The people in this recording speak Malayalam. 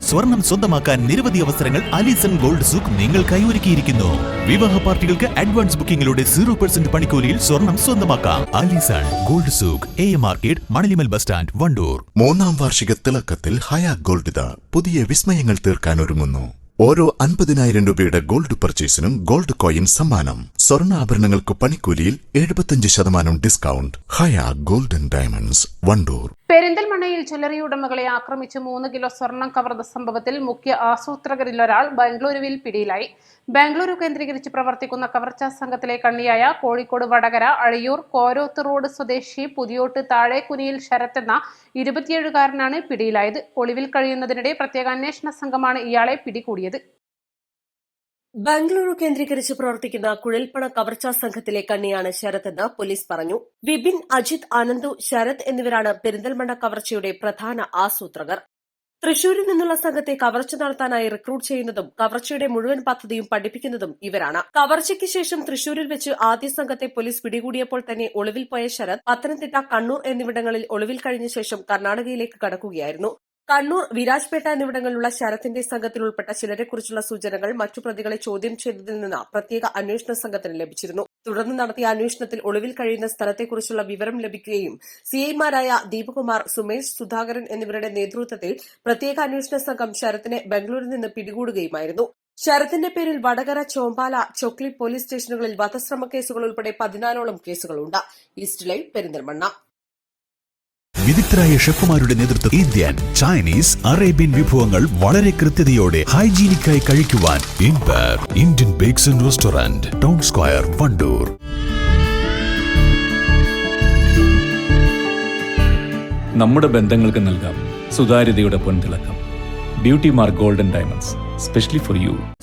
സ്വർണം സ്വന്തമാക്കാൻ നിരവധി അവസരങ്ങൾ അലിസൺ ഗോൾഡ് സൂക്ക് നിങ്ങൾക്കായി ഒരുക്കിയിരിക്കുന്നു. വിവാഹ പാർട്ടികൾക്ക് അഡ്വാൻസ് ബുക്കിംഗിലൂടെ 0% പണിക്കൂലിയിൽ സ്വർണം സ്വന്തമാക്കാം. Alison gold souk, AM market, മണലിമൽ ബസ് സ്റ്റാൻഡ്, വണ്ടൂർ. 3ാം വാർഷിക തിളക്കത്തിൽ ഹയാ ഗോൾഡ് പുതിയ വിസ്മയങ്ങൾ തീർക്കാൻ ഒരുങ്ങുന്നു. ഓരോ 50,000 രൂപയുടെ ഗോൾഡ് പർച്ചേസിനും ഗോൾഡ് കോയിൻ സമ്മാനം. സ്വർണ്ണാഭരണങ്ങൾക്ക് പണിക്കൂലിയിൽ 75% ഡിസ്കൗണ്ട്. ഹയാ ഗോൾഡൻ ഡയമണ്ട്സ്, വണ്ടൂർ. പെരിന്തൽമണ്ണയിൽ ജ്വല്ലറി ഉടമകളെ ആക്രമിച്ച് 3 കിലോ സ്വർണം കവർന്ന സംഭവത്തിൽ മുഖ്യ ആസൂത്രകരിലൊരാൾ ബംഗളൂരുവിൽ പിടിയിലായി. ബാംഗ്ലൂരു കേന്ദ്രീകരിച്ച് പ്രവർത്തിക്കുന്ന കവർച്ചാ സംഘത്തിലെ കണ്ണിയായ കോഴിക്കോട് വടകര അഴിയൂർ കോരോത്ത് റോഡ് സ്വദേശി പുതിയോട്ട് താഴേക്കുനിയിൽ ശരത് എന്ന 27-കാരനാണ് പിടിയിലായത്. ഒളിവിൽ കഴിയുന്നതിനിടെ പ്രത്യേക അന്വേഷണ സംഘമാണ് ഇയാളെ പിടികൂടിയത്. ബംഗളൂരു കേന്ദ്രീകരിച്ച് പ്രവർത്തിക്കുന്ന കുഴൽപ്പണ കവർച്ചാ സംഘത്തിലെ കണ്ണിയാണ് ശരത് എന്ന് പോലീസ് പറഞ്ഞു. വിപിൻ, അജിത്, ആനന്ദു, ശരത് എന്നിവരാണ് പെരിന്തൽമണ്ണ കവർച്ചയുടെ പ്രധാന ആസൂത്രകർ. തൃശൂരിൽ നിന്നുള്ള സംഘത്തെ കവർച്ച നടത്താനായി റിക്രൂട്ട് ചെയ്യുന്നതും കവർച്ചയുടെ മുഴുവൻ പദ്ധതിയും പഠിപ്പിക്കുന്നതും ഇവരാണ്. കവർച്ചയ്ക്ക് ശേഷം തൃശൂരിൽ വെച്ച് ആദ്യ സംഘത്തെ പോലീസ് പിടികൂടിയപ്പോൾ തന്നെ ഒളിവിൽ പോയ ശരത് പത്തനംതിട്ട, കണ്ണൂർ എന്നിവിടങ്ങളിൽ ഒളിവിൽ കഴിഞ്ഞ ശേഷം കർണാടകയിലേക്ക് കടക്കുകയായിരുന്നു. കണ്ണൂർ, വിരാജ്പേട്ട എന്നിവിടങ്ങളിലുള്ള ശരത്തിന്റെ സംഘത്തിൽ ഉൾപ്പെട്ട ചിലരെക്കുറിച്ചുള്ള സൂചനകൾ മറ്റു പ്രതികളെ ചോദ്യം ചെയ്തതിൽ നിന്ന് പ്രത്യേക അന്വേഷണ സംഘത്തിന് ലഭിച്ചിരുന്നു. തുടർന്ന് നടത്തിയ അന്വേഷണത്തിൽ ഒളിവിൽ കഴിയുന്ന സ്ഥലത്തെക്കുറിച്ചുള്ള വിവരം ലഭിക്കുകയും സിഐമാരായ ദീപകുമാർ, സുമേഷ്, സുധാകരൻ എന്നിവരുടെ നേതൃത്വത്തിൽ പ്രത്യേക അന്വേഷണ സംഘം ശരത്തിനെ ബംഗളൂരിൽ നിന്ന് പിടികൂടുകയുമായിരുന്നു. ശരത്തിന്റെ പേരിൽ വടകര, ചോമ്പാല, ചൊക്ലി പോലീസ് സ്റ്റേഷനുകളിൽ വധശ്രമ കേസുകൾ ഉൾപ്പെടെ 14ഓളം കേസുകളുണ്ട്. East live, Perinthalmanna. വിദഗ്ധരായ ഷെഫുമാരുടെ നേതൃത്വം ഇന്ത്യൻ, ചൈനീസ്, അറേബ്യൻ വിഭവങ്ങൾ വളരെ കൃത്യതയോടെ ഹൈജീനിക്കായി കഴിക്കുവാൻ Indian bakes and restaurant, town square, Wandoor. നമ്മുടെ ബന്ധങ്ങൾക്ക് നൽകാം സുതാര്യതയുടെ പൊൻതിളക്കം. Beauty mark golden diamonds, specially for U.